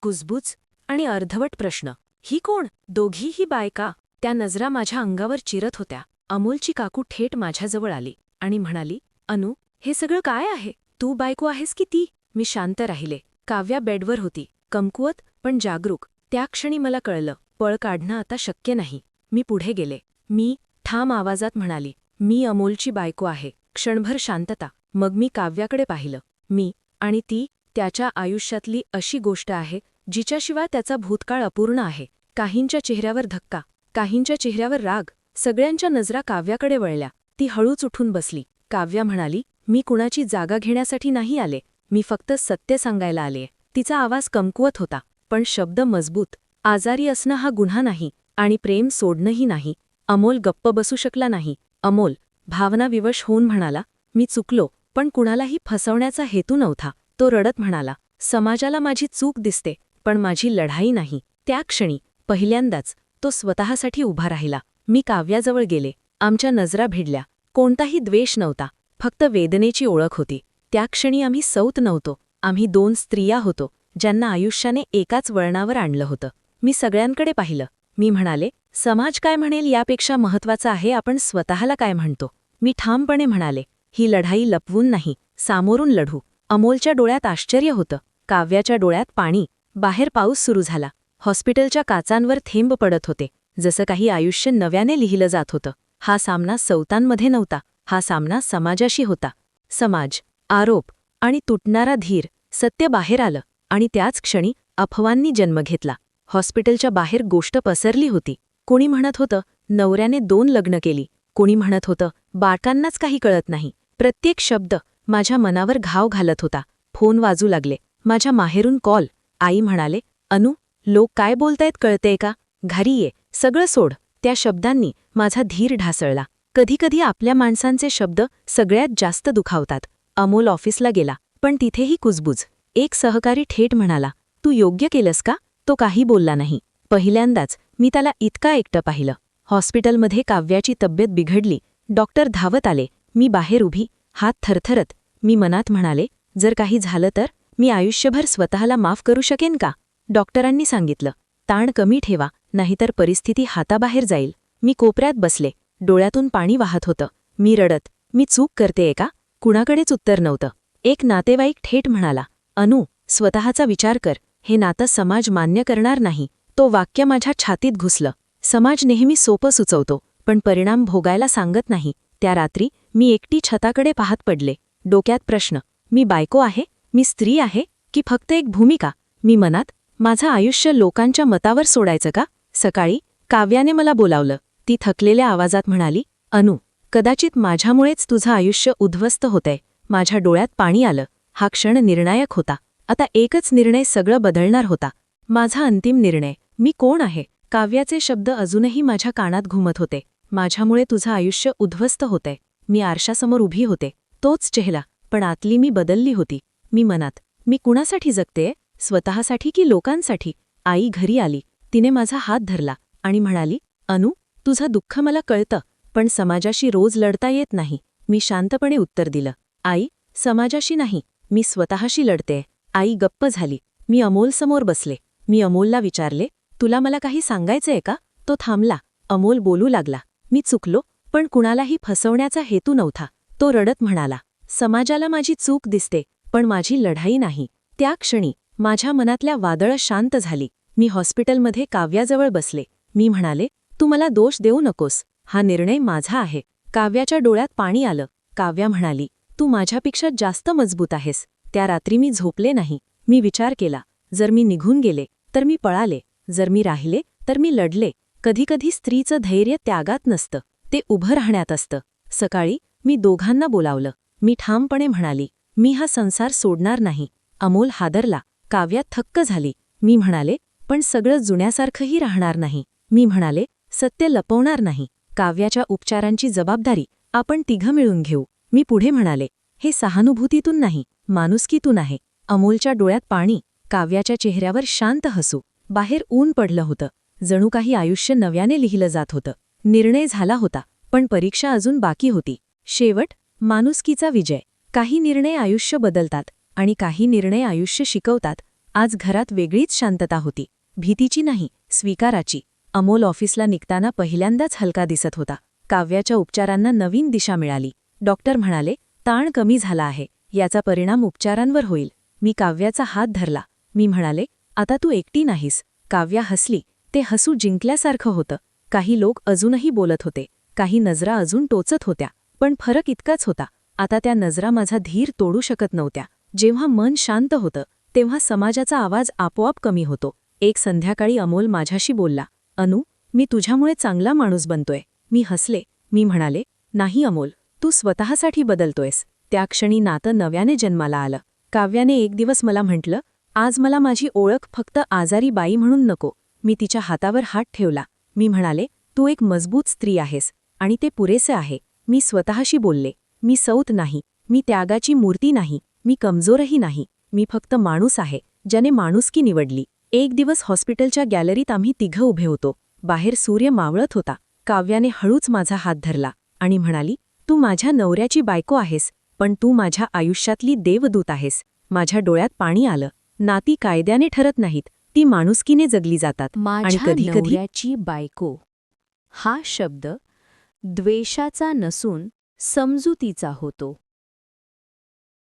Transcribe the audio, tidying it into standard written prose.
कुजबूज आणि अर्धवट प्रश्न. ही कोण? दोघीही बायका. त्या नजरा माझ्या अंगावर चिरत होत्या. अमोलची काकू थेट माझ्याजवळ आली आणि म्हणाली, अनु, हे सगळं काय आहे? तू बायको आहेस की ती? मी शांत राहिले. काव्या बेडवर होती, कमकुवत पण जागरूक. त्या क्षणी मला कळलं, पळ काढणं आता शक्य नाही. मी पुढे गेले. मी ठाम आवाजात म्हणाली, मी अमोलची बायको आहे. क्षणभर शांतता. मग मी काव्याकडे पाहिलं. मी आणि ती त्याच्या आयुष्यातली अशी गोष्ट आहे जिच्याशिवाय त्याचा भूतकाळ अपूर्ण आहे. काहींच्या चेहऱ्यावर धक्का, काहींच्या चेहऱ्यावर राग. सगळ्यांच्या नजरा काव्याकडे वळल्या. ती हळूच उठून बसली. काव्या म्हणाली, मी कुणाची जागा घेण्यासाठी नाही आले. मी फक्त सत्य सांगायला आले. तिचा आवाज कमकुवत होता, पण शब्द मजबूत. आजारी असणं हा गुन्हा नाही आणि प्रेम सोडणंही नाही. अमोल गप्प बसू शकला नाही. अमोल भावनाविवश होऊन म्हणाला, मी चुकलो, पण कुणालाही फसवण्याचा हेतू नव्हता. तो रडत म्हणाला, समाजाला माझी चूक दिसते, पण माझी लढाई नाही. त्या क्षणी पहिल्यांदाच तो स्वतःसाठी उभा राहिला. मी काव्याजवळ गेले. आमच्या नजरा भिडल्या. कोणताही द्वेष नव्हता, फक्त वेदनेची ओळख होती. त्या क्षणी आम्ही सौत नव्हतो. आम्ही दोन स्त्रिया होतो, ज्यांना आयुष्याने एकाच वळणावर आणलं होतं. मी सगळ्यांकडे पाहिलं. मी म्हणाले, समाज काय म्हणेल यापेक्षा महत्त्वाचं आहे आपण स्वतःला काय म्हणतो. मी ठामपणे म्हणाले, ही लढाई लपवून नाही, सामोरून लढू. अमोलच्या डोळ्यात आश्चर्य होतं, काव्याच्या डोळ्यात पाणी. बाहेर पाऊस सुरू झाला. हॉस्पिटलच्या काचांवर थेंब पडत होते, जसं काही आयुष्य नव्याने लिहिलं जात होतं. हा सामना सौतांमध्ये नव्हता, हा सामना समाजाशी होता. समाज, आरोप आणि तुटणारा धीर. सत्य बाहेर आलं आणि त्याच क्षणी अफवांनी जन्म घेतला. हॉस्पिटलच्या बाहेर गोष्ट पसरली होती. कोणी म्हणत होतं, नवऱ्याने 2 लग्न केली. कोणी म्हणत होतं, बाळकांनाच काही कळत नाही. प्रत्येक शब्द माझ्या मनावर घाव घालत होता. फोन वाजू लागले. माझ्या माहेरून कॉल. आई म्हणाले, अनु, लोक काय बोलतायत कळतेय का? घरी ये, सगळं सोड. त्या शब्दांनी माझा धीर ढासळला. कधीकधी आपल्या माणसांचे शब्द सगळ्यात जास्त दुखावतात. अमोल ऑफिसला गेला, पण तिथेही कुजबूज. एक सहकारी थेट म्हणाला, तू योग्य केलंस का? तो काही बोलला नाही. पहिल्यांदाच मी त्याला इतका एकटं पाहिलं. हॉस्पिटलमध्ये काव्याची तब्येत बिघडली. डॉक्टर धावत आले. मी बाहेर उभी, हात थरथरत. मी मनात म्हणाले, जर काही झालं तर मी आयुष्यभर स्वतःला माफ करू शकेन का? डॉक्टरांनी सांगितलं, ताण कमी ठेवा, नाहीतर परिस्थिती हाताबाहेर जाईल. मी कोपऱ्यात बसले. डोळ्यातून पाणी वाहत होतं. मी रडत, मी चूक करतेय का? कुणाकडेच उत्तर नव्हतं. एक नातेवाईक थेट म्हणाला, अनु, स्वतःचा विचार कर. हे नातं समाज मान्य करणार नाही. तो वाक्य माझ्या छातीत घुसलं. समाज नेहमी सोपं सुचवतो, पण परिणाम भोगायला सांगत नाही. त्या रात्री मी एकटी छताकडे पाहत पडले. डोक्यात प्रश्न, मी बायको आहे? मी स्त्री आहे? की फक्त एक भूमिका? मी मनात, माझं आयुष्य लोकांच्या मतावर सोडायचं का? सकाळी काव्याने मला बोलावलं. ती थकलेल्या आवाजात म्हणाली, अनु, कदाचित माझ्यामुळेच तुझं आयुष्य उद्ध्वस्त होतंय. माझ्या डोळ्यात पाणी आलं. हा क्षण निर्णायक होता. आता एकच निर्णय सगळं बदलणार होता. माझा अंतिम निर्णय. मी कोण आहे? काव्याचे शब्द अजूनही माझ्या कानात घुमत होते. माझ्यामुळे तुझं आयुष्य उद्ध्वस्त होतंय. मी आरशासमोर उभी होते. तोच चेहरा, पण आतली मी बदलली होती. मी मनात, मी कुणासाठी जगतेय? स्वतःसाठी की लोकांसाठी? आई घरी आली. तिने माझा हात धरला आणि म्हणाली, अनु, तुझं दुःख मला कळतं, पण समाजाशी रोज लढता येत नाही. मी शांतपणे उत्तर दिलं, आई, समाजाशी नाही, मी स्वतःशी लढतेय. आई गप्प झाली. मी अमोलसमोर बसले. मी अमोलला विचारले, तुला मला काही सांगायचंय का? तो थांबला. अमोल बोलू लागला, मी चुकलो, पण कुणालाही फसवण्याचा हेतू नव्हता. तो रडत म्हणाला, समाजाला माझी चूक दिसते, पण माझी लढाई नाही. त्या क्षणी माझ्या मनातल्या वादळं शांत झाली. मी हॉस्पिटलमध्ये काव्याजवळ बसले. मी म्हणाले, तू मला दोष देऊ नकोस. हा निर्णय माझा आहे. काव्याच्या डोळ्यात पाणी आलं. काव्या म्हणाली, तू माझ्यापेक्षा जास्त मजबूत आहेस. त्या रात्री मी झोपले नाही. मी विचार केला, जर मी निघून गेले तर मी पळाले, जर मी राहिले तर मी लढले. कधीकधी स्त्रीचं धैर्य त्यागात नसतं, ते उभं राहण्यात असतं. सकाळी मी दोघांना बोलावलं. मी ठामपणे म्हणाली, मी हा संसार सोडणार नाही. अमोल हादरला. काव्या थक्क झाली. मी म्हणाले, पण सगळं जुन्यासारखंही राहणार नाही. मी म्हणाले, सत्य लपवणार नाही. काव्याच्या उपचारांची जबाबदारी आपण तिघं मिळून घेऊ. मी पुढे म्हणाले, हे सहानुभूतीतून नाही, माणुसकीतून आहे. अमोलच्या डोळ्यात पाणी, काव्याच्या चेहऱ्यावर शांत हसू. बाहेर ऊन पडलं होतं. जणू काही आयुष्य नव्याने लिहिलं जात होतं. निर्णय झाला होता, पण परीक्षा अजून बाकी होती. शेवट, माणुसकीचा विजय. काही निर्णय आयुष्य बदलतात आणि काही निर्णय आयुष्य शिकवतात. आज घरात वेगळीच शांतता होती. भीतीची नाही, स्वीकाराची. अमोल ऑफिसला निघताना पहिल्यांदाच हलका दिसत होता. काव्याच्या उपचारांना नवीन दिशा मिळाली. डॉक्टर म्हणाले, ताण कमी झाला आहे. याचा परिणाम उपचारांवर होईल. मी काव्याचा हात धरला. मी म्हणाले, आता तू एकटी नाहीस. काव्या हसली. ते हसू जिंकल्यासारखं होतं. काही लोक अजूनही बोलत होते. काही नजरा अजून टोचत होत्या. पण फरक इतकाच होता. आता त्या नजरा माझा धीर तोडू शकत नव्हत्या. जेव्हा मन शांत होतं तेव्हा समाजाचा आवाज आपोआप कमी होतो. एक संध्याकाळी अमोल माझ्याशी बोलला, अनु, मी तुझ्यामुळे चांगला माणूस बनतोय. मी हसले. मी म्हणाले, नाही अमोल, तू स्वतःसाठी बदलतोयस. त्या क्षणी नातं नव्याने जन्माला आलं. काव्याने एक दिवस मला म्हटलं, आज मला माझी ओळख फक्त आजारी बाई म्हणून नको. मी तिच्या हातावर हात ठेवला. मी म्हणाले, तू एक मजबूत स्त्री आहेस आणि ते पुरेसे आहे. मी स्वतःशी बोलले, मी सौत नाही, मी त्यागाची मूर्ती नाही, मी कमजोरही नाही. मी फक्त माणूस आहे, ज्याने माणुसकी निवडली. एक दिवस हॉस्पिटलच्या गॅलरीत आम्ही तिघं उभे होतो. बाहेर सूर्य मावळत होता. काव्याने हळूच माझा हात धरला आणि म्हणाली, तू माझ्या नवऱ्याची बायको आहेस, पण तू माझ्या आयुष्यातली देवदूत आहेस. माझ्या डोळ्यात पाणी आलं. नाती कायद्याने ठरत नाहीत, ती माणुसकीने जगली जातात. आणि माझ्या कधीकधी नवऱ्याची बायको हा शब्द द्वेषाचा नसून समजुतीचा होतो.